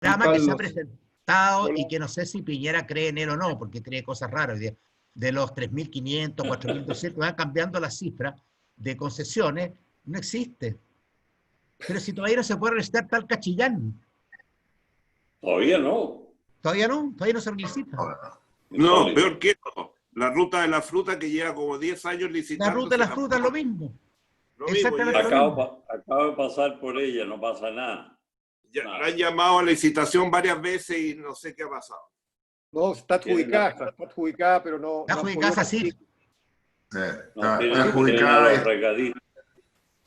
programa que se ha Carlos. presentado Hola. y que no sé si Piñera cree en él o no, porque cree cosas raras. De los 3.500, 4.200, van cambiando las cifras de concesiones, no existe. Pero si todavía no se puede recitar tal Cachillán. Todavía no. Todavía no se licita. No, peor que eso. La ruta de la fruta que lleva como 10 años La licitando. ruta de las frutas es lo mismo. Lo mismo, Exactamente lo mismo. Acabo de pasar por ella, no pasa nada. Ya la han llamado a licitación varias veces y no sé qué ha pasado. No, está adjudicada, pero no. Está adjudicada fácil. Está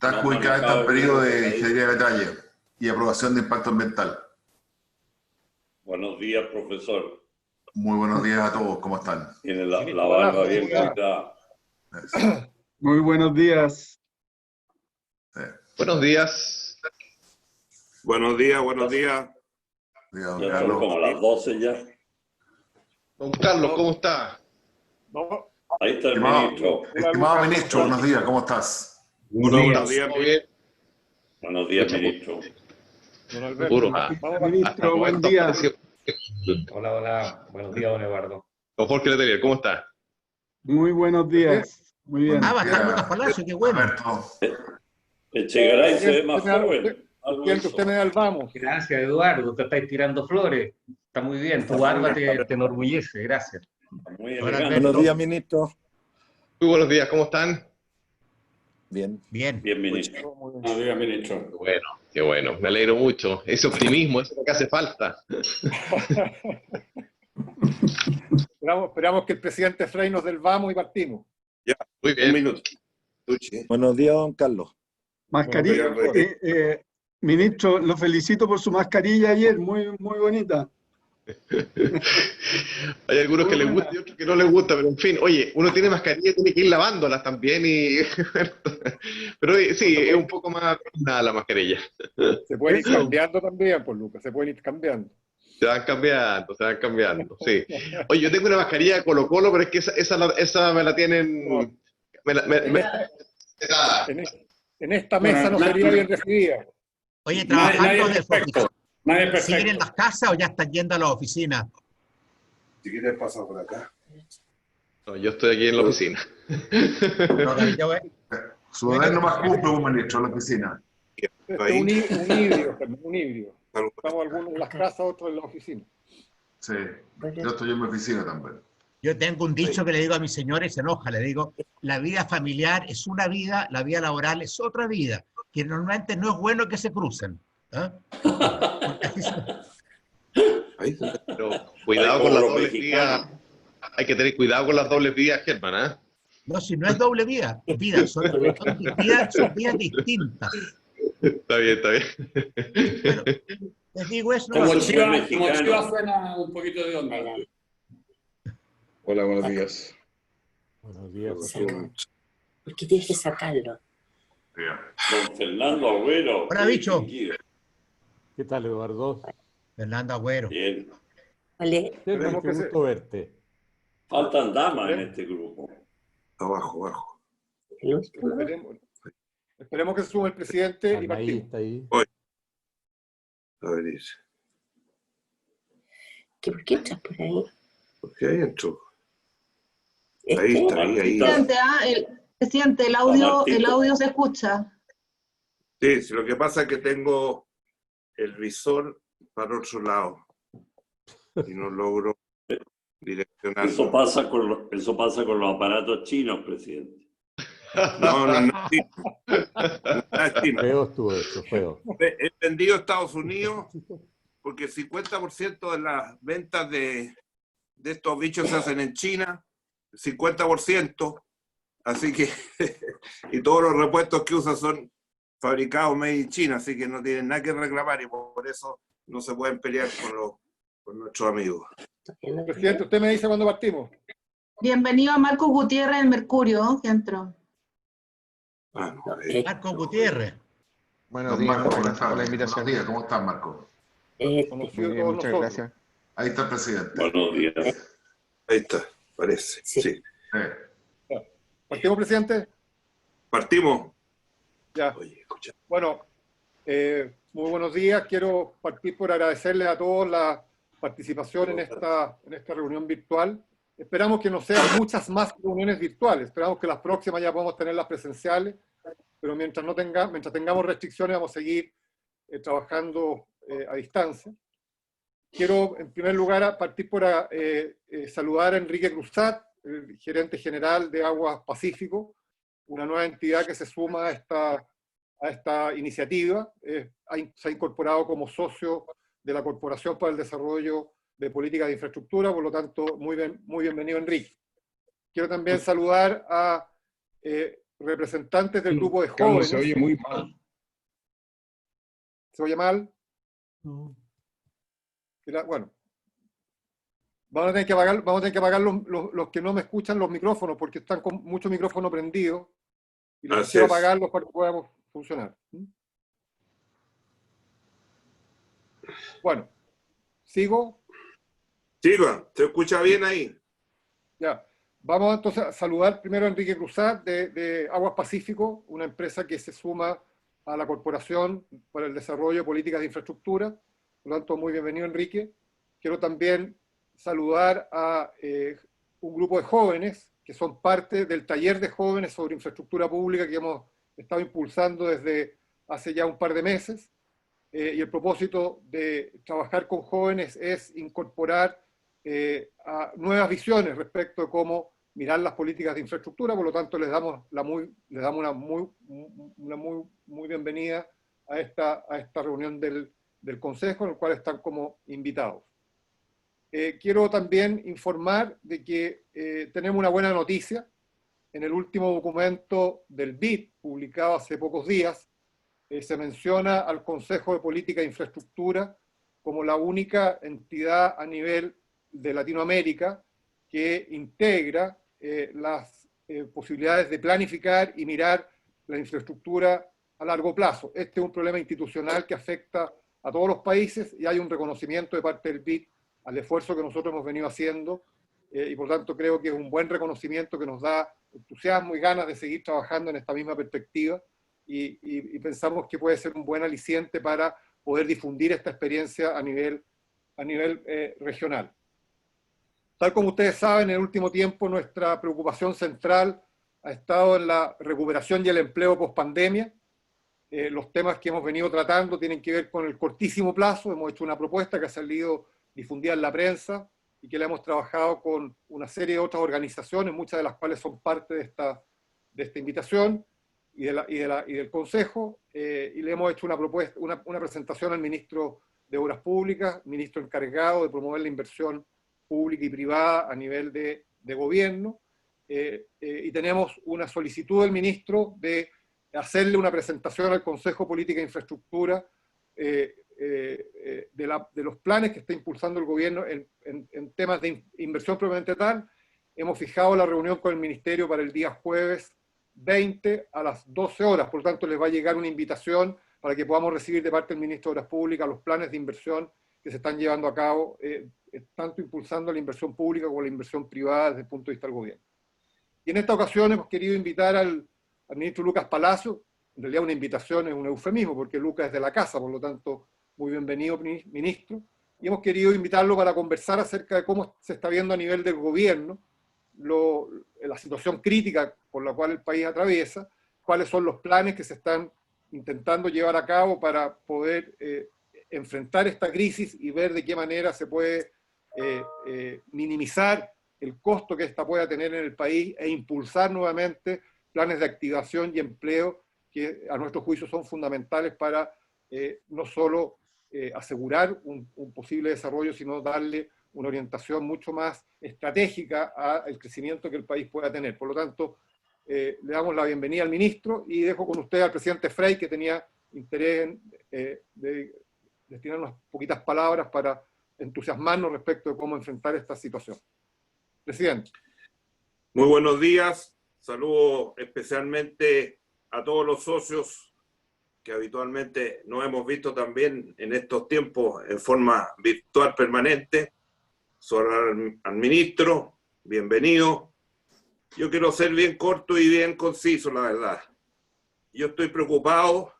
adjudicada Está en periodo de ingeniería de detalle y aprobación de impacto ambiental. Buenos días, profesor. Muy buenos días a todos, ¿cómo están? Tiene la barba bien cuidada. Muy buenos días. Buenos días. Buenos días, buenos días. Días, Ya son Carlos. como las 12 ya. Don Carlos, ¿cómo está? No, Ahí está el Estimado, ministro. estimado ministro, buenos días, ¿cómo estás? Buenos días. ¿Todo bien? Buenos días, ministro. don Alberto. Puro. Ministro, buen día. Hola, hola. Buenos días, don Eduardo. Don Jorge Letelier, ¿cómo está? Muy buenos días. Muy bien. Ah, va a estar Lucas Palacio, qué bueno. Alberto, Echegaray se ve más joven. Algo Quiero que usted me da el vamos. Gracias, Eduardo. Te estáis tirando flores. Está muy bien. Tu barba te enorgullece. Gracias. Muy Ahora, elegante. Alberto. Buenos días, ministro. Muy buenos días, ¿cómo están? Bien. Bien. Bien, ministro. Buenos días, ministro. Qué bueno, me alegro mucho. Ese optimismo, eso es lo que hace falta. Esperamos que el presidente Frey nos dé el vamos y partimos. Muy Un bien. minuto. Buenos días, don Carlos. Mascarilla. Buenos días, Ministro, lo felicito por su mascarilla ayer, muy bonita. Hay algunos que les gusta y otros que no les gusta, pero en fin, oye, uno tiene mascarilla y tiene que ir lavándolas también y... Pero sí, es un poco más nada la mascarilla. Se pueden ir cambiando también, pues Lucas, se pueden ir cambiando. Se van cambiando, sí. Oye, yo tengo una mascarilla de Colo Colo, pero es que esa me la tienen... En esta mesa no sería bien recibida. Oye, Nadie trabajando es de su perfecto. oficina. Nadie es ¿Siguen en perfecto. las casas o ya están yendo a la oficina? Si quieres pasar por acá. No, yo estoy aquí en la oficina. No, David, yo voy- su deber no más cumple un ministro en la oficina. Este es un híbrido, un híbrido. Estamos algunos en las casas, otros en la oficina. Sí, yo estoy en mi oficina también. Yo tengo un dicho que le digo a mi señora y se enoja, le digo, la vida familiar es una vida, la vida laboral es otra vida, que normalmente no es bueno que se crucen. ¿Ah? Porque así Pero cuidado con las dobles vías. Hay que tener cuidado con las dobles vías, Germán, ¿ah? no, si no es doble vida, son vías distintas. Está bien. Bueno, les digo eso. Como No, Chiva suena un poquito de onda. Hola, buenos días. Buenos días, Porque tienes que sacarlo. Don Fernando Agüero. Hola, bicho. ¿Qué tal, Eduardo? Fernando Agüero. Bien. Vale. Germán, qué gusto verte. Faltan damas en este grupo. Abajo. Esperemos que se sume el presidente y Ahí partimos. está ahí. A ver, dice. ¿Por qué entras por ahí? ¿Por qué ahí entró? ¿Este? Ahí está, ahí. Presidente, el audio se escucha. Sí, sí, lo que pasa es que tengo el visor para otro lado y no logro direccionar. Eso pasa con los aparatos chinos, presidente. No es chino. No es chino. Feo estuvo eso, feo. He vendido a Estados Unidos porque el 50% de las ventas de estos bichos se hacen en China, el 50%, así que, y todos los repuestos que usan son fabricados made in China, así que no tienen nada que reclamar y por eso no se pueden pelear con nuestros amigos. Presidente, usted me dice cuándo partimos. Bienvenido a Marco Gutiérrez en Mercurio, que entró. Marco Gutiérrez. Buenos días, Marco, buenas tardes. La invitación. Buenos días, ¿cómo estás, Marco? Muchas gracias. Ahí está el presidente. Buenos días. Ahí está, parece. Sí. ¿Partimos, presidente? ¿Partimos? Ya. Oye, escucha. Bueno, Muy buenos días. Quiero partir por agradecerles a todos la participación en esta reunión virtual. Esperamos que no sean muchas más reuniones virtuales. Esperamos que las próximas ya podamos tenerlas presenciales, pero mientras tengamos restricciones vamos a seguir trabajando a distancia. Quiero, en primer lugar, partir por saludar a Enrique Cruzat, el gerente general de Aguas Pacífico, una nueva entidad que se suma a esta iniciativa. Se ha incorporado como socio de la Corporación para el Desarrollo de Políticas de Infraestructura, por lo tanto, muy bienvenido, Enrique. Quiero también saludar a representantes del grupo de jóvenes. Carlos, se oye muy mal. ¿Se oye mal? No. Bueno, vamos a tener que apagar los que no me escuchan los micrófonos, porque están con mucho micrófono prendido, y los quiero apagarlos para que podamos funcionar. Bueno, ¿sigo? Siga, ¿se escucha bien ahí? Ya. Vamos entonces a saludar primero a Enrique Cruzat de Aguas Pacífico, una empresa que se suma a la Corporación para el Desarrollo de Políticas de Infraestructura. Por lo tanto, muy bienvenido, Enrique. Quiero también saludar a un grupo de jóvenes que son parte del taller de jóvenes sobre infraestructura pública que hemos estado impulsando desde hace ya un par de meses. Y el propósito de trabajar con jóvenes es incorporar a nuevas visiones respecto de cómo mirar las políticas de infraestructura. Por lo tanto, les damos una muy bienvenida a esta reunión del Consejo, en el cual están como invitados. Quiero también informar de que tenemos una buena noticia. En el último documento del BID, publicado hace pocos días, se menciona al Consejo de Política e Infraestructura como la única entidad a nivel de Latinoamérica que integra las posibilidades de planificar y mirar la infraestructura a largo plazo. Este es un problema institucional que afecta a todos los países y hay un reconocimiento de parte del BID al esfuerzo que nosotros hemos venido haciendo y por tanto creo que es un buen reconocimiento que nos da entusiasmo y ganas de seguir trabajando en esta misma perspectiva y pensamos que puede ser un buen aliciente para poder difundir esta experiencia a nivel regional. Tal como ustedes saben, en el último tiempo nuestra preocupación central ha estado en la recuperación y el empleo post-pandemia. Los temas que hemos venido tratando tienen que ver con el cortísimo plazo. Hemos hecho una propuesta que ha salido difundida en la prensa y que la hemos trabajado con una serie de otras organizaciones, muchas de las cuales son parte de esta invitación y del Consejo, y le hemos hecho una propuesta, una presentación al ministro de Obras Públicas, ministro encargado de promover la inversión pública y privada a nivel de gobierno, y tenemos una solicitud del ministro de hacerle una presentación al Consejo Política e Infraestructura de los planes que está impulsando el gobierno en temas de inversión propiamente tal. Hemos fijado la reunión con el Ministerio para el día jueves 20 a las 12 horas, por lo tanto les va a llegar una invitación para que podamos recibir de parte del Ministro de Obras Públicas los planes de inversión que se están llevando a cabo, tanto impulsando la inversión pública como la inversión privada desde el punto de vista del gobierno. Y en esta ocasión hemos querido invitar al ministro Lucas Palacio. En realidad una invitación es un eufemismo, porque Lucas es de la casa, por lo tanto, muy bienvenido, ministro. Y hemos querido invitarlo para conversar acerca de cómo se está viendo a nivel del gobierno la situación crítica por la cual el país atraviesa, cuáles son los planes que se están intentando llevar a cabo para poder enfrentar esta crisis y ver de qué manera se puede minimizar el costo que esta pueda tener en el país e impulsar nuevamente planes de activación y empleo que a nuestro juicio son fundamentales para no solo asegurar un posible desarrollo, sino darle una orientación mucho más estratégica al crecimiento que el país pueda tener. Por lo tanto, le damos la bienvenida al ministro y dejo con usted al presidente Frey, que tenía interés en destinar unas poquitas palabras para entusiasmarnos respecto de cómo enfrentar esta situación. Presidente. Muy buenos días. Saludo especialmente a todos los socios que habitualmente nos hemos visto también en estos tiempos en forma virtual permanente. Sobre al ministro, bienvenido. Yo quiero ser bien corto y bien conciso, la verdad. Yo estoy preocupado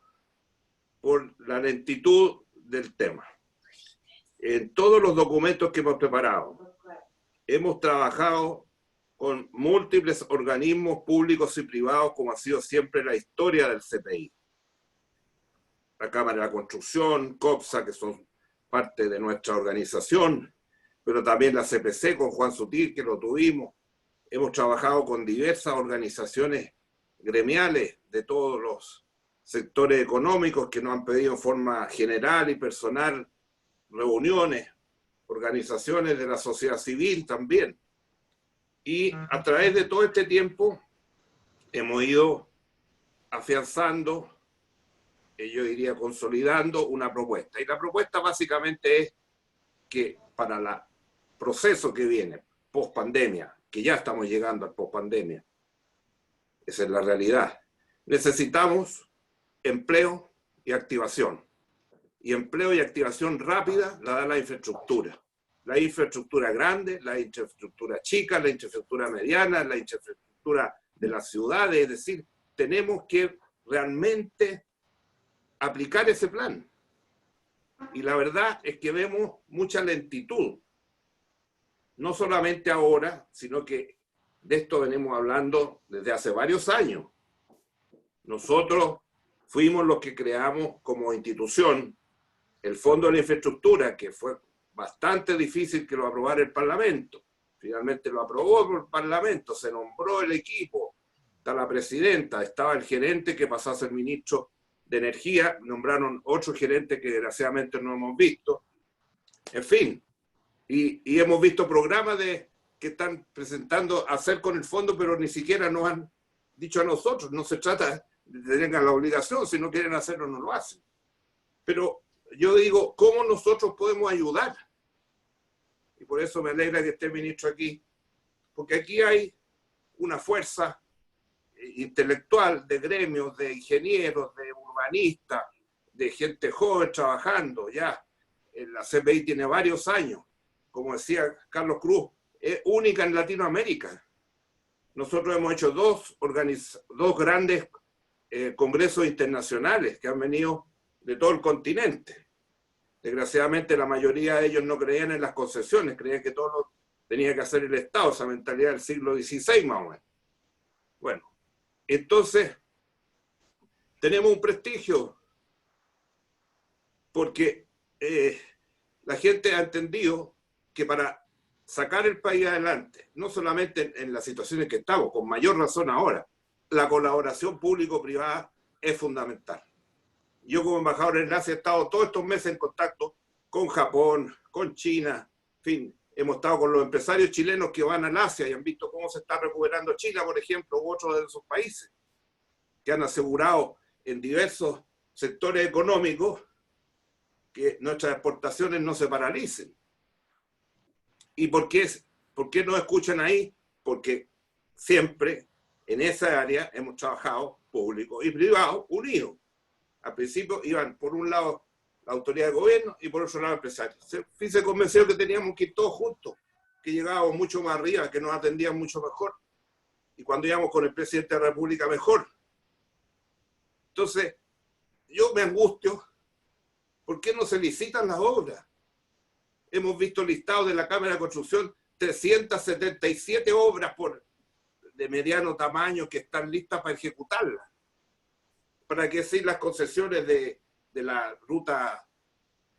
por la lentitud del tema. En todos los documentos que hemos preparado, hemos trabajado con múltiples organismos públicos y privados, como ha sido siempre la historia del CPI. La Cámara de la Construcción, COPSA, que son parte de nuestra organización, pero también la CPC con Juan Sutil, que lo tuvimos. Hemos trabajado con diversas organizaciones gremiales de todos los sectores económicos que nos han pedido en forma general y personal reuniones, organizaciones de la sociedad civil también. Y a través de todo este tiempo hemos ido afianzando, yo diría consolidando una propuesta. Y la propuesta básicamente es que para el proceso que viene, post pandemia, que ya estamos llegando al post pandemia, esa es la realidad, necesitamos empleo y activación. Y empleo y activación rápida la da la infraestructura. La infraestructura grande, la infraestructura chica, la infraestructura mediana, la infraestructura de las ciudades. Es decir, tenemos que realmente aplicar ese plan. Y la verdad es que vemos mucha lentitud. No solamente ahora, sino que de esto venimos hablando desde hace varios años. Nosotros fuimos los que creamos como institución el Fondo de la Infraestructura, que fue bastante difícil que lo aprobara el Parlamento. Finalmente lo aprobó el Parlamento, se nombró el equipo, está la presidenta, estaba el gerente que pasó a ser ministro de Energía, nombraron otro gerente que desgraciadamente no hemos visto. En fin, y hemos visto programas que están presentando hacer con el fondo, pero ni siquiera nos han dicho a nosotros. No se trata de que tengan la obligación, si no quieren hacerlo no lo hacen. Pero yo digo, ¿cómo nosotros podemos ayudar? Y por eso me alegra que esté el ministro aquí, porque aquí hay una fuerza intelectual de gremios, de ingenieros, de urbanistas, de gente joven trabajando ya. La CPI tiene varios años, como decía Carlos Cruz, es única en Latinoamérica. Nosotros hemos hecho dos grandes congresos internacionales que han venido de todo el continente. Desgraciadamente la mayoría de ellos no creían en las concesiones, creían que todo lo tenía que hacer el Estado, esa mentalidad del siglo XVI más o menos. Bueno, entonces tenemos un prestigio porque la gente ha entendido que para sacar el país adelante, no solamente en las situaciones que estamos, con mayor razón ahora, la colaboración público-privada es fundamental. Yo como embajador en Asia he estado todos estos meses en contacto con Japón, con China, en fin, hemos estado con los empresarios chilenos que van al Asia y han visto cómo se está recuperando China, por ejemplo, u otros de esos países, que han asegurado en diversos sectores económicos que nuestras exportaciones no se paralicen. ¿Y por qué no escuchan ahí? Porque siempre en esa área hemos trabajado público y privado unidos. Al principio iban por un lado la autoridad de gobierno y por otro lado empresarios. Se convenció que teníamos que ir todos juntos, que llegábamos mucho más arriba, que nos atendían mucho mejor. Y cuando íbamos con el presidente de la República, mejor. Entonces, yo me angustio. ¿Por qué no se licitan las obras? Hemos visto listados de la Cámara de Construcción 377 obras de mediano tamaño que están listas para ejecutarlas. ¿Para qué decir las concesiones de la ruta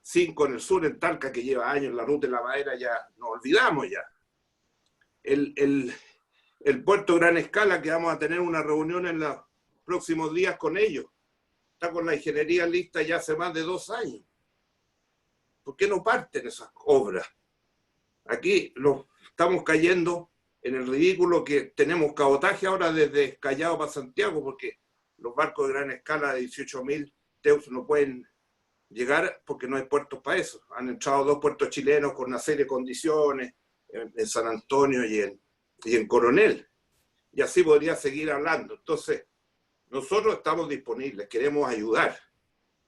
5 en el sur, en Talca, que lleva años, la ruta de la madera ya nos olvidamos ya? El puerto Gran Escala, que vamos a tener una reunión en los próximos días con ellos, está con la ingeniería lista ya hace más de 2 años. ¿Por qué no parten esas obras? Aquí estamos cayendo en el ridículo que tenemos cabotaje ahora desde Callao para Santiago, porque los barcos de gran escala de 18.000 teus no pueden llegar porque no hay puertos para eso. Han entrado 2 puertos chilenos con una serie de condiciones en San Antonio y en Coronel. Y así podría seguir hablando. Entonces, nosotros estamos disponibles, queremos ayudar.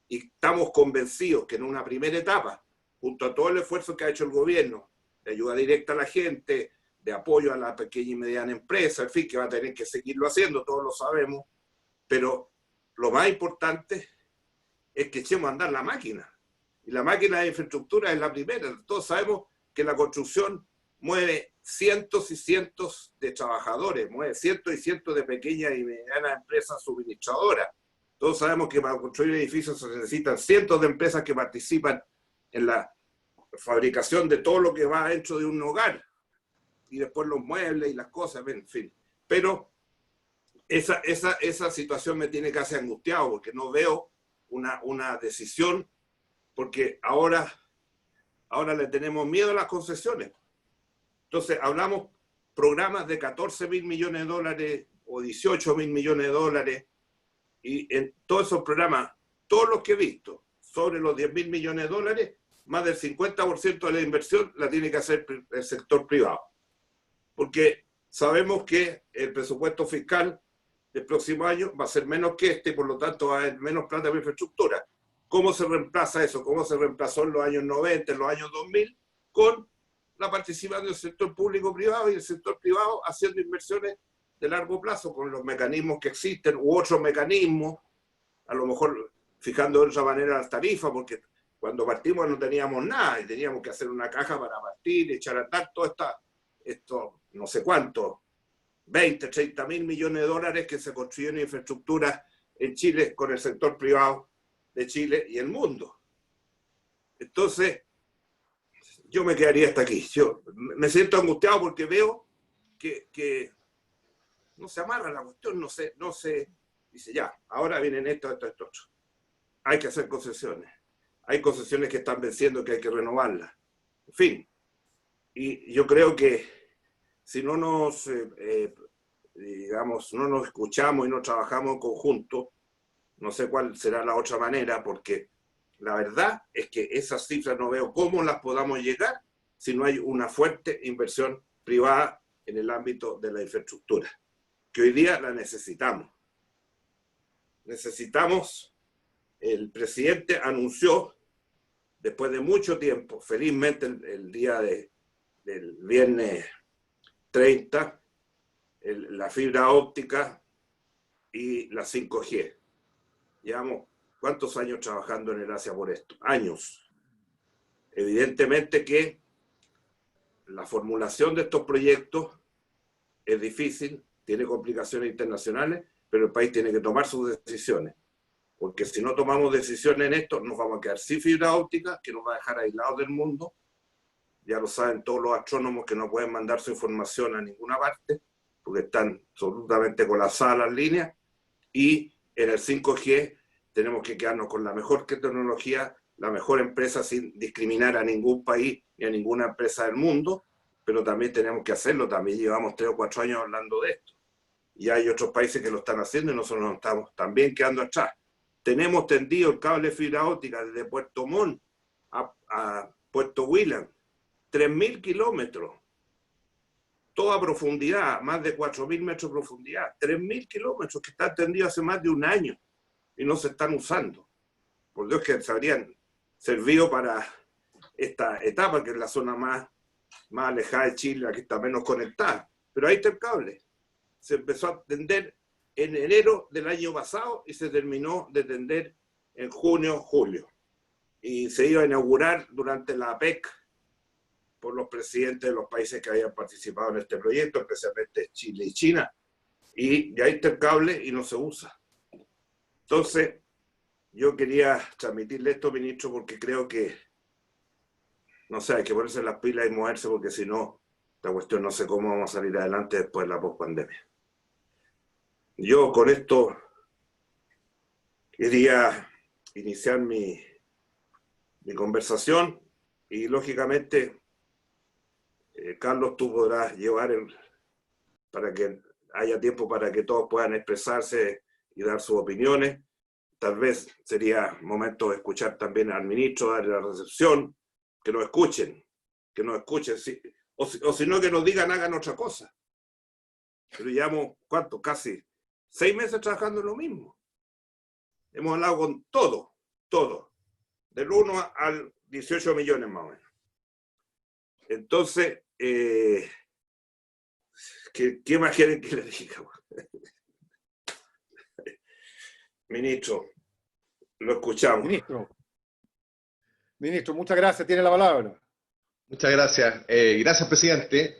Y estamos convencidos que en una primera etapa, junto a todo el esfuerzo que ha hecho el gobierno, de ayuda directa a la gente, de apoyo a la pequeña y mediana empresa, en fin, que va a tener que seguirlo haciendo, todos lo sabemos, pero lo más importante es que echemos a andar la máquina. Y la máquina de infraestructura es la primera. Todos sabemos que la construcción mueve cientos y cientos de trabajadores, mueve cientos y cientos de pequeñas y medianas empresas suministradoras. Todos sabemos que para construir edificios se necesitan cientos de empresas que participan en la fabricación de todo lo que va dentro de un hogar. Y después los muebles y las cosas, en fin. Pero esa situación me tiene casi angustiado porque no veo una decisión, porque ahora le tenemos miedo a las concesiones. Entonces hablamos programas de 14.000 millones de dólares o 18.000 millones de dólares, y en todos esos programas, todos los que he visto, sobre los 10.000 millones de dólares, más del 50% de la inversión la tiene que hacer el sector privado. Porque sabemos que el presupuesto fiscal del próximo año va a ser menos que este, y por lo tanto va a haber menos plata para infraestructura. ¿Cómo se reemplaza eso? ¿Cómo se reemplazó en los años 90, en los años 2000? Con la participación del sector público-privado y el sector privado haciendo inversiones de largo plazo con los mecanismos que existen u otros mecanismos, a lo mejor fijando de otra manera las tarifas, porque cuando partimos no teníamos nada y teníamos que hacer una caja para partir, echar a andar todo esto no sé cuánto, 20, 30.000 millones de dólares que se construyeron en infraestructura en Chile con el sector privado de Chile y el mundo. Entonces, yo me quedaría hasta aquí. Yo me siento angustiado porque veo que no se amarra la cuestión, no se dice ya, ahora vienen esto. Hay que hacer concesiones. Hay concesiones que están venciendo que hay que renovarlas. En fin. Y yo creo que si no nos, no nos escuchamos y no trabajamos en conjunto, no sé cuál será la otra manera, porque la verdad es que esas cifras no veo cómo las podamos llegar si no hay una fuerte inversión privada en el ámbito de la infraestructura, que hoy día la necesitamos. El presidente anunció, después de mucho tiempo, felizmente el día del viernes 30, la fibra óptica y la 5G. Llevamos ¿cuántos años trabajando en el Asia por esto? Años. Evidentemente que la formulación de estos proyectos es difícil, tiene complicaciones internacionales, pero el país tiene que tomar sus decisiones. Porque si no tomamos decisiones en esto, nos vamos a quedar sin fibra óptica, que nos va a dejar aislados del mundo. Ya lo saben todos los astrónomos que no pueden mandar su información a ninguna parte, porque están absolutamente colapsadas las líneas. Y en el 5G tenemos que quedarnos con la mejor tecnología, la mejor empresa, sin discriminar a ningún país ni a ninguna empresa del mundo, pero también tenemos que hacerlo. También llevamos 3 o 4 años hablando de esto. Y hay otros países que lo están haciendo y nosotros nos estamos también quedando atrás. Tenemos tendido el cable de fibra óptica desde Puerto Montt a Puerto William, 3.000 kilómetros, toda profundidad, más de 4.000 metros de profundidad, 3.000 kilómetros que están tendidos hace más de un año y no se están usando. Por Dios que se habrían servido para esta etapa, que es la zona más alejada de Chile, la que está menos conectada. Pero ahí está el cable. Se empezó a tender en enero del año pasado y se terminó de tender en junio, julio. Y se iba a inaugurar durante la APEC por los presidentes de los países que habían participado en este proyecto, especialmente Chile y China. Y ahí está el cable y no se usa. Entonces, yo quería transmitirle esto, ministro, porque creo que, no sé, hay que ponerse las pilas y moverse, porque si no, esta cuestión no sé cómo vamos a salir adelante después de la pospandemia. Yo con esto quería iniciar mi conversación y, lógicamente, Carlos, tú podrás llevar para que haya tiempo para que todos puedan expresarse y dar sus opiniones. Tal vez sería momento de escuchar también al ministro, darle la recepción, que nos escuchen, sí, o si no, que nos digan, hagan otra cosa. Pero llevamos, ¿cuánto? Casi 6 meses trabajando en lo mismo. Hemos hablado con todo, del 1 al 18 millones más o menos. Entonces, ¿qué más quieren que le diga? Ministro, Lo escuchamos. Ministro, muchas gracias. Tiene la palabra. Muchas gracias. Gracias, presidente.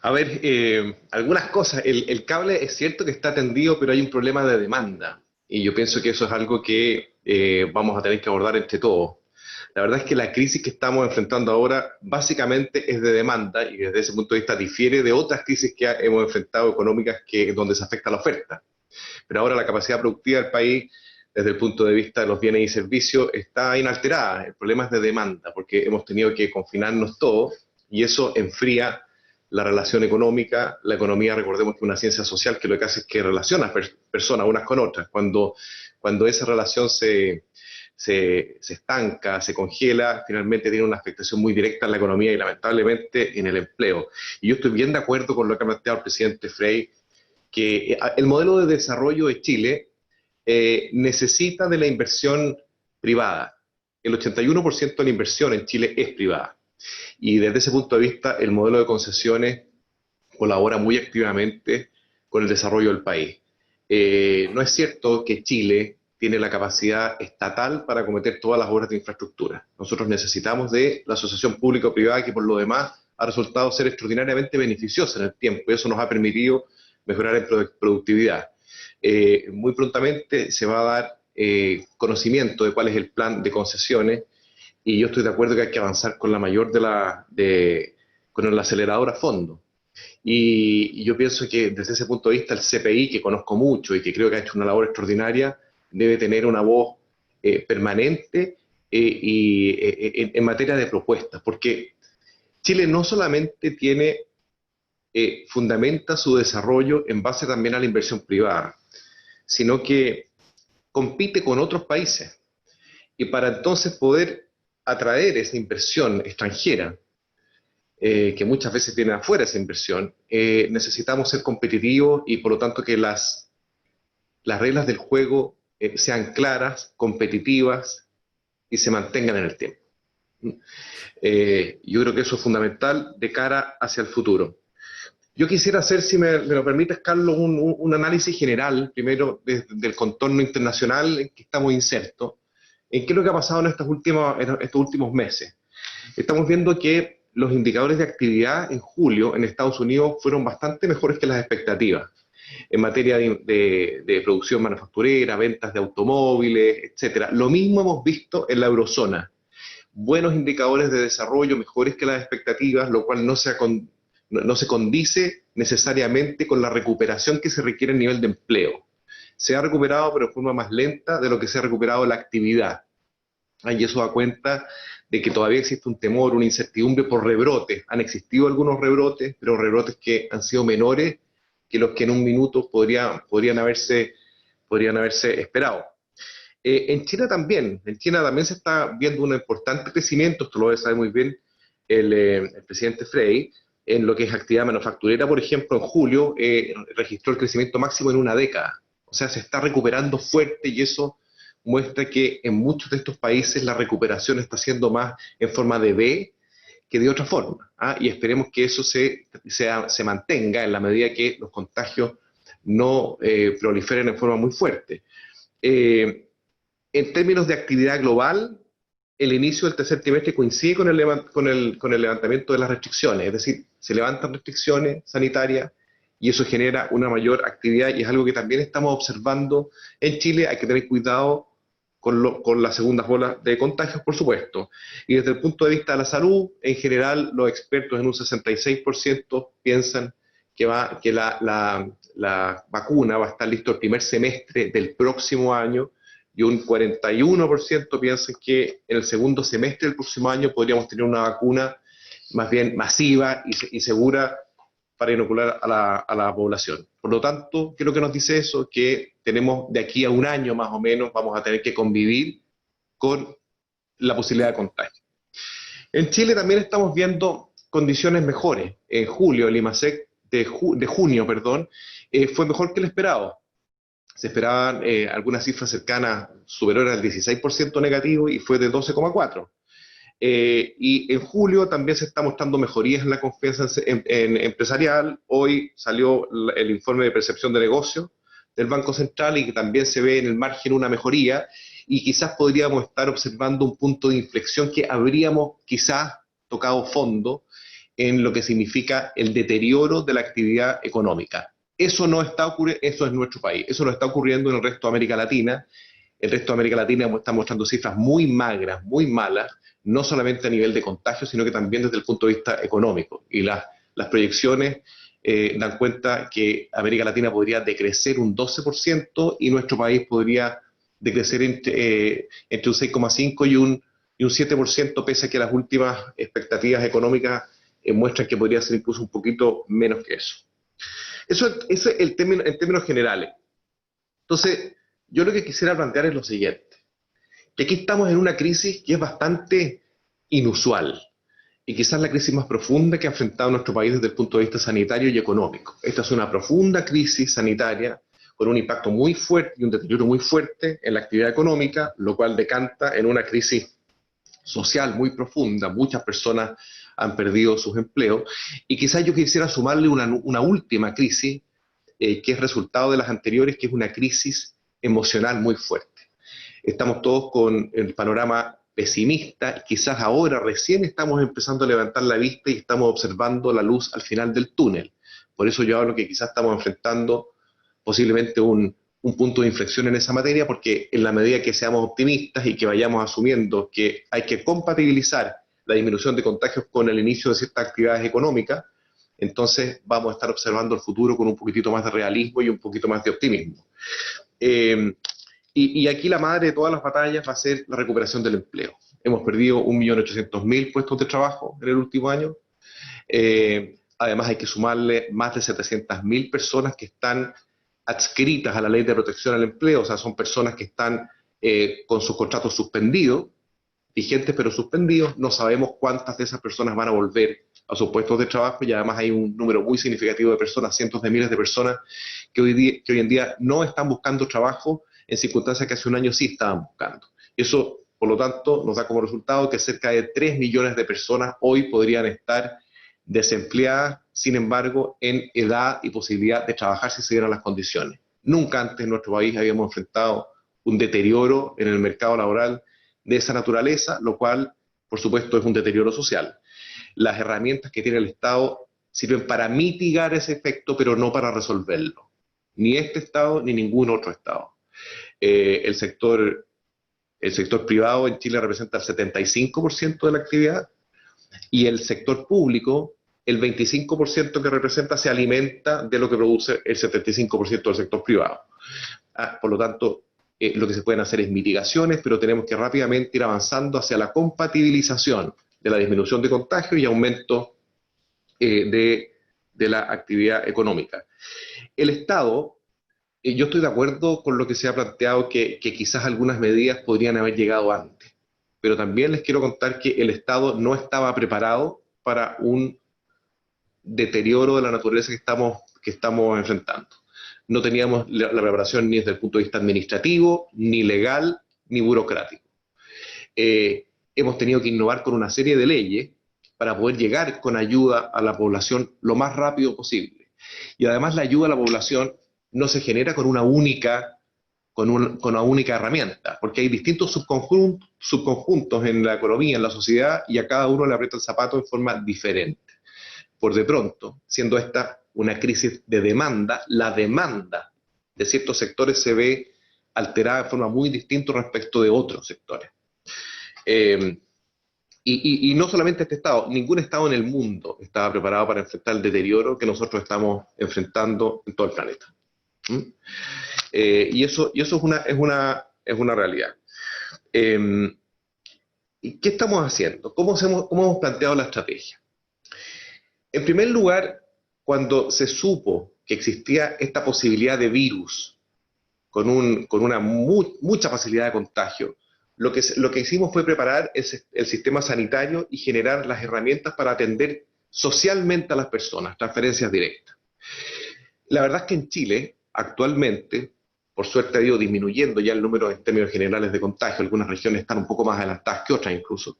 A ver, algunas cosas. El cable es cierto que está tendido, pero hay un problema de demanda. Y yo pienso que eso es algo que vamos a tener que abordar entre todos. La verdad es que la crisis que estamos enfrentando ahora básicamente es de demanda y desde ese punto de vista difiere de otras crisis que hemos enfrentado económicas donde se afecta la oferta. Pero ahora la capacidad productiva del país, desde el punto de vista de los bienes y servicios, está inalterada. El problema es de demanda, porque hemos tenido que confinarnos todos y eso enfría la relación económica. La economía, recordemos que es una ciencia social que lo que hace es que relaciona personas unas con otras. Cuando esa relación se estanca, se congela, finalmente tiene una afectación muy directa en la economía y lamentablemente en el empleo. Y yo estoy bien de acuerdo con lo que ha planteado el presidente Frey, que el modelo de desarrollo de Chile necesita de la inversión privada. El 81% de la inversión en Chile es privada. Y desde ese punto de vista, el modelo de concesiones colabora muy activamente con el desarrollo del país. No es cierto que Chile tiene la capacidad estatal para acometer todas las obras de infraestructura. Nosotros necesitamos de la asociación público-privada, que por lo demás ha resultado ser extraordinariamente beneficiosa en el tiempo, y eso nos ha permitido mejorar en productividad. Muy prontamente se va a dar conocimiento de cuál es el plan de concesiones, y yo estoy de acuerdo que hay que avanzar con la mayor con el acelerador a fondo. Y yo pienso que desde ese punto de vista el CPI, que conozco mucho y que creo que ha hecho una labor extraordinaria, debe tener una voz permanente en materia de propuestas, porque Chile no solamente fundamenta su desarrollo en base también a la inversión privada, sino que compite con otros países. Y para entonces poder atraer esa inversión extranjera, que muchas veces viene afuera esa inversión, necesitamos ser competitivos y por lo tanto que las reglas del juego sean claras, competitivas y se mantengan en el tiempo. Yo creo que eso es fundamental de cara hacia el futuro. Yo quisiera hacer, si me lo permites, Carlos, un análisis general, primero del contorno internacional en que estamos insertos, en qué es lo que ha pasado en estos últimos meses. Estamos viendo que los indicadores de actividad en julio en Estados Unidos fueron bastante mejores que las expectativas, en materia de producción manufacturera, ventas de automóviles, etc. Lo mismo hemos visto en la eurozona. Buenos indicadores de desarrollo, mejores que las expectativas, lo cual no se condice necesariamente con la recuperación que se requiere a nivel de empleo. Se ha recuperado, pero de forma más lenta de lo que se ha recuperado la actividad. Y eso da cuenta de que todavía existe un temor, una incertidumbre por rebrotes. Han existido algunos rebrotes, pero rebrotes que han sido menores que los que en un minuto podrían haberse esperado. En China también se está viendo un importante crecimiento, esto lo sabe muy bien el presidente Frey, en lo que es actividad manufacturera, por ejemplo, en julio registró el crecimiento máximo en una década. O sea, se está recuperando fuerte y eso muestra que en muchos de estos países la recuperación está siendo más en forma de V que de otra forma. Y esperemos que eso se mantenga en la medida que los contagios no proliferen en forma muy fuerte. En términos de actividad global, el inicio del tercer trimestre coincide con el levantamiento de las restricciones, es decir, se levantan restricciones sanitarias y eso genera una mayor actividad y es algo que también estamos observando en Chile. Hay que tener cuidado con las segundas olas de contagios, por supuesto. Y desde el punto de vista de la salud, en general, los expertos en un 66% piensan que la vacuna va a estar lista el primer semestre del próximo año, y un 41% piensan que en el segundo semestre del próximo año podríamos tener una vacuna más bien masiva y segura para inocular a la población. Por lo tanto, ¿qué es lo que nos dice eso? Que tenemos de aquí a un año más o menos, vamos a tener que convivir con la posibilidad de contagio. En Chile también estamos viendo condiciones mejores. En julio, el IMASEC de junio, fue mejor que el esperado. Se esperaban algunas cifras cercanas, superiores al 16% negativo, y fue de 12,4%. Y en julio también se está mostrando mejorías en la confianza empresarial. Hoy salió el informe de percepción de negocio del Banco Central y que también se ve en el margen una mejoría, y quizás podríamos estar observando un punto de inflexión que habríamos quizás tocado fondo en lo que significa el deterioro de la actividad económica. Eso no está ocurriendo, eso es nuestro país, eso no está ocurriendo en el resto de América Latina. El resto de América Latina está mostrando cifras muy magras, muy malas, no solamente a nivel de contagio, sino que también desde el punto de vista económico. Y las proyecciones dan cuenta que América Latina podría decrecer un 12% y nuestro país podría decrecer entre un 6,5% y un 7%, pese a que las últimas expectativas económicas muestran que podría ser incluso un poquito menos que eso. Eso es el término, en términos generales. Entonces, yo lo que quisiera plantear es lo siguiente, que aquí estamos en una crisis que es bastante inusual, y quizás la crisis más profunda que ha enfrentado nuestro país desde el punto de vista sanitario y económico. Esta es una profunda crisis sanitaria con un impacto muy fuerte y un deterioro muy fuerte en la actividad económica, lo cual decanta en una crisis social muy profunda. Muchas personas han perdido sus empleos, y quizás yo quisiera sumarle una última crisis que es resultado de las anteriores, que es una crisis emocional muy fuerte. Estamos todos con el panorama pesimista, quizás ahora recién estamos empezando a levantar la vista y estamos observando la luz al final del túnel. Por eso yo hablo que quizás estamos enfrentando posiblemente un punto de inflexión en esa materia, porque en la medida que seamos optimistas y que vayamos asumiendo que hay que compatibilizar la disminución de contagios con el inicio de ciertas actividades económicas, entonces vamos a estar observando el futuro con un poquitito más de realismo y un poquito más de optimismo. Y aquí la madre de todas las batallas va a ser la recuperación del empleo. Hemos perdido 1.800.000 puestos de trabajo en el último año. Además hay que sumarle más de 700.000 personas que están adscritas a la Ley de Protección al Empleo, o sea, son personas que están con sus contratos suspendidos, vigentes pero suspendidos. No sabemos cuántas de esas personas van a volver a sus puestos de trabajo, y además hay un número muy significativo de personas, cientos de miles de personas que hoy en día no están buscando trabajo en circunstancias que hace un año sí estaban buscando. Eso, por lo tanto, nos da como resultado que cerca de 3 millones de personas hoy podrían estar desempleadas, sin embargo, en edad y posibilidad de trabajar si se dieran las condiciones. Nunca antes en nuestro país habíamos enfrentado un deterioro en el mercado laboral de esa naturaleza, lo cual, por supuesto, es un deterioro social. Las herramientas que tiene el Estado sirven para mitigar ese efecto, pero no para resolverlo. Ni este Estado, ni ningún otro Estado. El sector privado en Chile representa el 75% de la actividad, y el sector público, el 25% que representa, se alimenta de lo que produce el 75% del sector privado. Por lo tanto, lo que se pueden hacer es mitigaciones, pero tenemos que rápidamente ir avanzando hacia la compatibilización de la disminución de contagios y aumento de la actividad económica. El Estado, yo estoy de acuerdo con lo que se ha planteado, que quizás algunas medidas podrían haber llegado antes, pero también les quiero contar que el Estado no estaba preparado para un deterioro de la naturaleza que estamos enfrentando. No teníamos la preparación ni desde el punto de vista administrativo, ni legal, ni burocrático. Hemos tenido que innovar con una serie de leyes para poder llegar con ayuda a la población lo más rápido posible. Y además la ayuda a la población no se genera con una única herramienta, porque hay distintos subconjuntos en la economía, en la sociedad, y a cada uno le aprieta el zapato de forma diferente. Por de pronto, siendo esta una crisis de demanda, la demanda de ciertos sectores se ve alterada de forma muy distinta respecto de otros sectores. Y no solamente este Estado, ningún Estado en el mundo estaba preparado para enfrentar el deterioro que nosotros estamos enfrentando en todo el planeta. Y eso es una realidad. ¿Y qué estamos haciendo? ¿Cómo hemos planteado la estrategia? En primer lugar, cuando se supo que existía esta posibilidad de virus con una mucha facilidad de contagio, lo que hicimos fue preparar el sistema sanitario y generar las herramientas para atender socialmente a las personas, transferencias directas. La verdad es que en Chile, actualmente, por suerte ha ido disminuyendo ya el número en términos generales de contagio. Algunas regiones están un poco más adelantadas que otras incluso.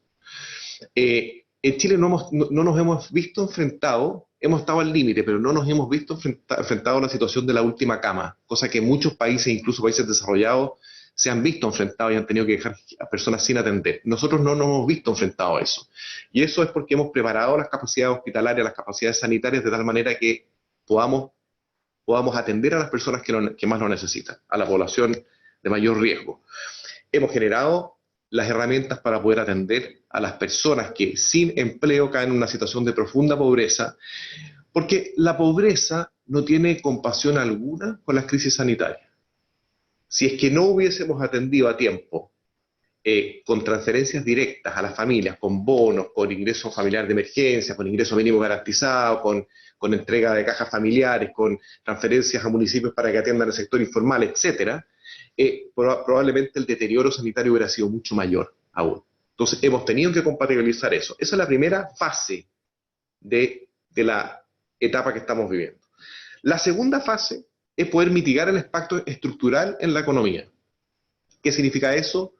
En Chile no nos hemos visto enfrentados hemos estado al límite, pero no nos hemos visto enfrentados a la situación de la última cama, cosa que muchos países, incluso países desarrollados, se han visto enfrentados y han tenido que dejar a personas sin atender. Nosotros no nos hemos visto enfrentados a eso. Y eso es porque hemos preparado las capacidades hospitalarias, las capacidades sanitarias, de tal manera que podamos atender a las personas que más lo necesitan, a la población de mayor riesgo. Hemos generado las herramientas para poder atender a las personas que sin empleo caen en una situación de profunda pobreza, porque la pobreza no tiene compasión alguna con las crisis sanitarias. Si es que no hubiésemos atendido a tiempo, con transferencias directas a las familias, con bonos, con ingreso familiar de emergencia, con ingreso mínimo garantizado, con entrega de cajas familiares, con transferencias a municipios para que atiendan el sector informal, etcétera, probablemente el deterioro sanitario hubiera sido mucho mayor aún. Entonces hemos tenido que compatibilizar eso. Esa es la primera fase de la etapa que estamos viviendo. La segunda fase es poder mitigar el impacto estructural en la economía. ¿Qué significa eso?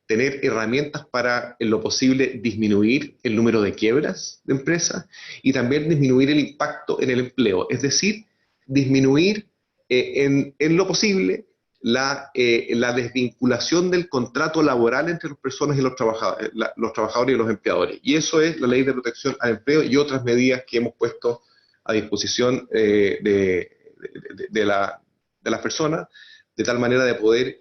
Tener herramientas para, en lo posible, disminuir el número de quiebras de empresas y también disminuir el impacto en el empleo. Es decir, disminuir en lo posible la desvinculación del contrato laboral entre las personas y los trabajadores y los empleadores. Y eso es la Ley de Protección al Empleo y otras medidas que hemos puesto a disposición de las personas, de tal manera de poder,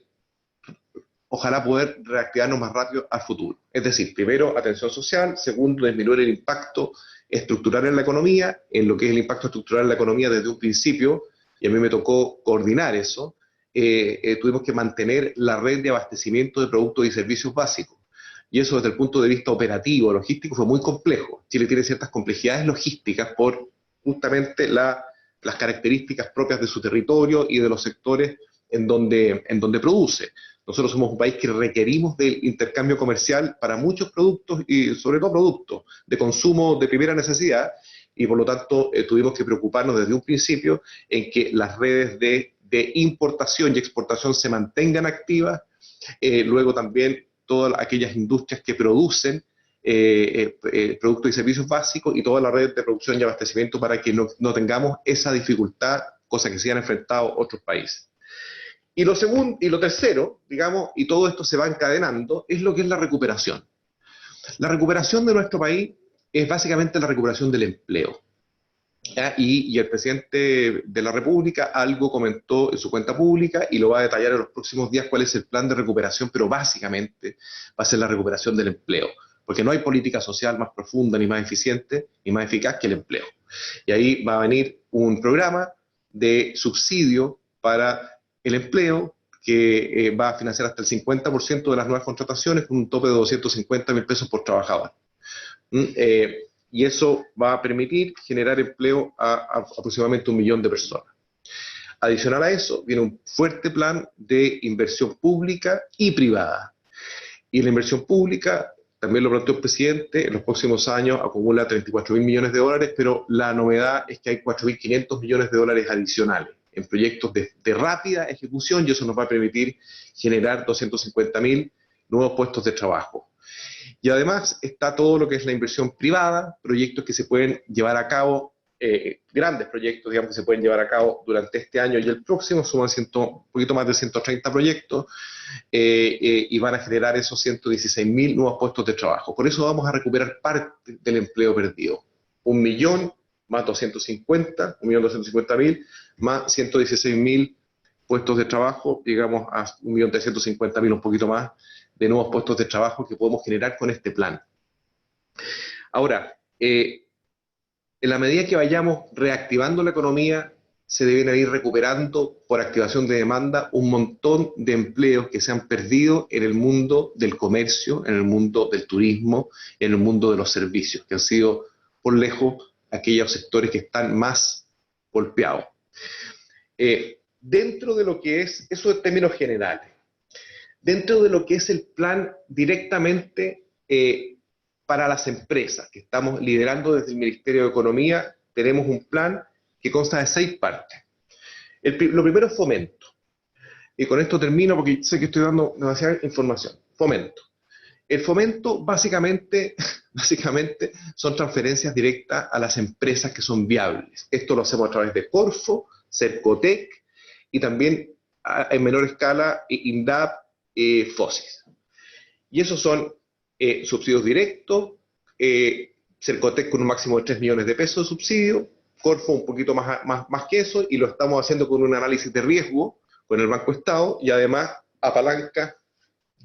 ojalá poder reactivarnos más rápido al futuro. Es decir, primero, atención social; segundo, disminuir el impacto estructural en la economía, en lo que es el impacto estructural en la economía desde un principio, y a mí me tocó coordinar eso. Tuvimos que mantener la red de abastecimiento de productos y servicios básicos. Y eso desde el punto de vista operativo, logístico, fue muy complejo. Chile tiene ciertas complejidades logísticas por justamente las características propias de su territorio y de los sectores en donde produce. Nosotros somos un país que requerimos del intercambio comercial para muchos productos y sobre todo productos de consumo de primera necesidad, y por lo tanto tuvimos que preocuparnos desde un principio en que las redes de importación y exportación se mantengan activas, luego también todas aquellas industrias que producen productos y servicios básicos, y toda la red de producción y abastecimiento para que no tengamos esa dificultad, cosa que se han enfrentado otros países. Y lo tercero, digamos, y todo esto se va encadenando, es lo que es la recuperación. La recuperación de nuestro país es básicamente la recuperación del empleo. Y el presidente de la República algo comentó en su cuenta pública y lo va a detallar en los próximos días cuál es el plan de recuperación, pero básicamente va a ser la recuperación del empleo, porque no hay política social más profunda, ni más eficiente, ni más eficaz que el empleo. Y ahí va a venir un programa de subsidio para el empleo que va a financiar hasta el 50% de las nuevas contrataciones, con un tope de 250.000 pesos por trabajador. Y eso va a permitir generar empleo a aproximadamente 1 millón de personas. Adicional a eso, viene un fuerte plan de inversión pública y privada. Y la inversión pública, también lo planteó el presidente, en los próximos años acumula 34.000 millones de dólares, pero la novedad es que hay 4.500 millones de dólares adicionales en proyectos de rápida ejecución, y eso nos va a permitir generar 250.000 nuevos puestos de trabajo. Y además está todo lo que es la inversión privada, proyectos que se pueden llevar a cabo, grandes proyectos, digamos, que se pueden llevar a cabo durante este año y el próximo, suman un poquito más de 130 proyectos, y van a generar esos 116.000 nuevos puestos de trabajo. Por eso vamos a recuperar parte del empleo perdido. 1 millón más 1.250.000, más 116.000 puestos de trabajo, digamos a 1.350.000, un poquito más, de nuevos puestos de trabajo que podemos generar con este plan. Ahora, en la medida que vayamos reactivando la economía, se deben ir recuperando por activación de demanda un montón de empleos que se han perdido en el mundo del comercio, en el mundo del turismo, en el mundo de los servicios, que han sido por lejos aquellos sectores que están más golpeados. Dentro de lo que es, eso en términos generales, dentro de lo que es el plan directamente para las empresas que estamos liderando desde el Ministerio de Economía, tenemos un plan que consta de 6 partes. Lo primero es fomento. Y con esto termino porque sé que estoy dando demasiada información. Fomento. El fomento básicamente son transferencias directas a las empresas que son viables. Esto lo hacemos a través de Corfo, Cercotec y también en menor escala INDAP, FOSIS. Y esos son subsidios directos, Cercotec con un máximo de 3 millones de pesos de subsidio, Corfo un poquito más que eso, y lo estamos haciendo con un análisis de riesgo con el Banco Estado, y además apalanca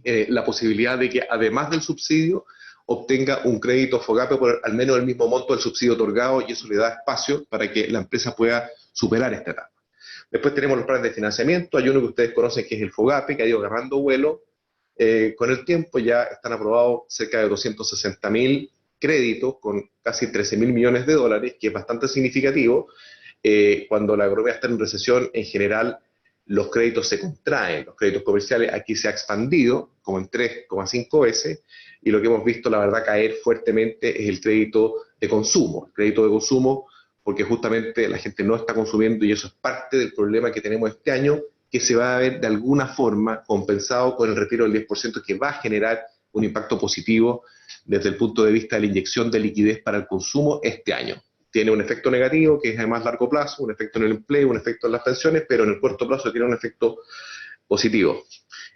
la posibilidad de que además del subsidio obtenga un crédito FOGAPE por al menos el mismo monto del subsidio otorgado, y eso le da espacio para que la empresa pueda superar esta etapa. Después tenemos los planes de financiamiento. Hay uno que ustedes conocen que es el FOGAPE, que ha ido agarrando vuelo. Con el tiempo ya están aprobados cerca de 260.000 créditos con casi 13.000 millones de dólares, que es bastante significativo. Cuando la economía está en recesión, en general, los créditos se contraen. Los créditos comerciales aquí se ha expandido como en 3,5 veces, y lo que hemos visto, la verdad, caer fuertemente es el crédito de consumo. El crédito de consumo, porque justamente la gente no está consumiendo, y eso es parte del problema que tenemos este año, que se va a ver de alguna forma compensado con el retiro del 10%, que va a generar un impacto positivo desde el punto de vista de la inyección de liquidez para el consumo este año. Tiene un efecto negativo, que es además largo plazo, un efecto en el empleo, un efecto en las pensiones, pero en el corto plazo tiene un efecto positivo.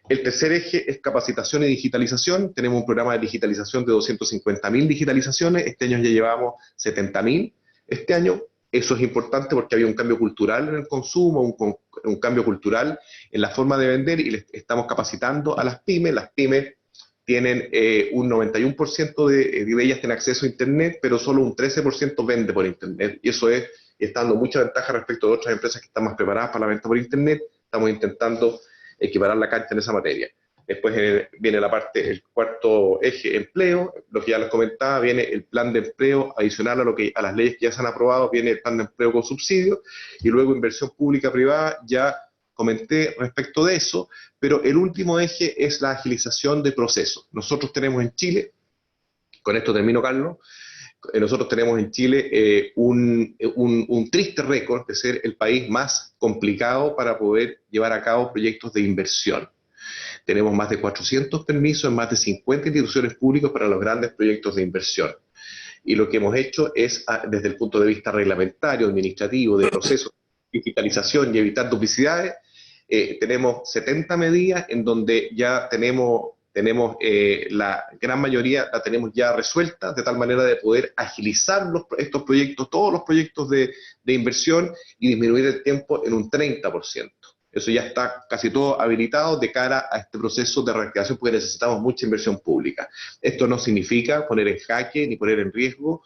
El tercer eje es capacitación y digitalización. Tenemos un programa de digitalización de 250.000 digitalizaciones. Este año ya llevamos 70.000. Este año, eso es importante porque había un cambio cultural en el consumo, un cambio cultural en la forma de vender, y les estamos capacitando a las pymes. Las pymes tienen un 91% de ellas tienen acceso a Internet, pero solo un 13% vende por Internet. Y eso está dando mucha ventaja respecto de otras empresas que están más preparadas para la venta por Internet. Estamos intentando equiparar la cancha en esa materia. Después viene el cuarto eje, empleo. Lo que ya les comentaba, viene el plan de empleo adicional a las leyes que ya se han aprobado, viene el plan de empleo con subsidio, y luego inversión pública-privada. Ya comenté respecto de eso, pero el último eje es la agilización de procesos. Nosotros tenemos en Chile, con esto termino, Carlos, nosotros tenemos en Chile un triste récord de ser el país más complicado para poder llevar a cabo proyectos de inversión. Tenemos más de 400 permisos en más de 50 instituciones públicas para los grandes proyectos de inversión. Y lo que hemos hecho es, desde el punto de vista reglamentario, administrativo, de procesos, digitalización y evitar duplicidades, tenemos 70 medidas en donde ya tenemos la gran mayoría la tenemos ya resuelta, de tal manera de poder agilizar estos proyectos, todos los proyectos de inversión, y disminuir el tiempo en un 30%. Eso ya está casi todo habilitado de cara a este proceso de reactivación, porque necesitamos mucha inversión pública. Esto no significa poner en jaque ni poner en riesgo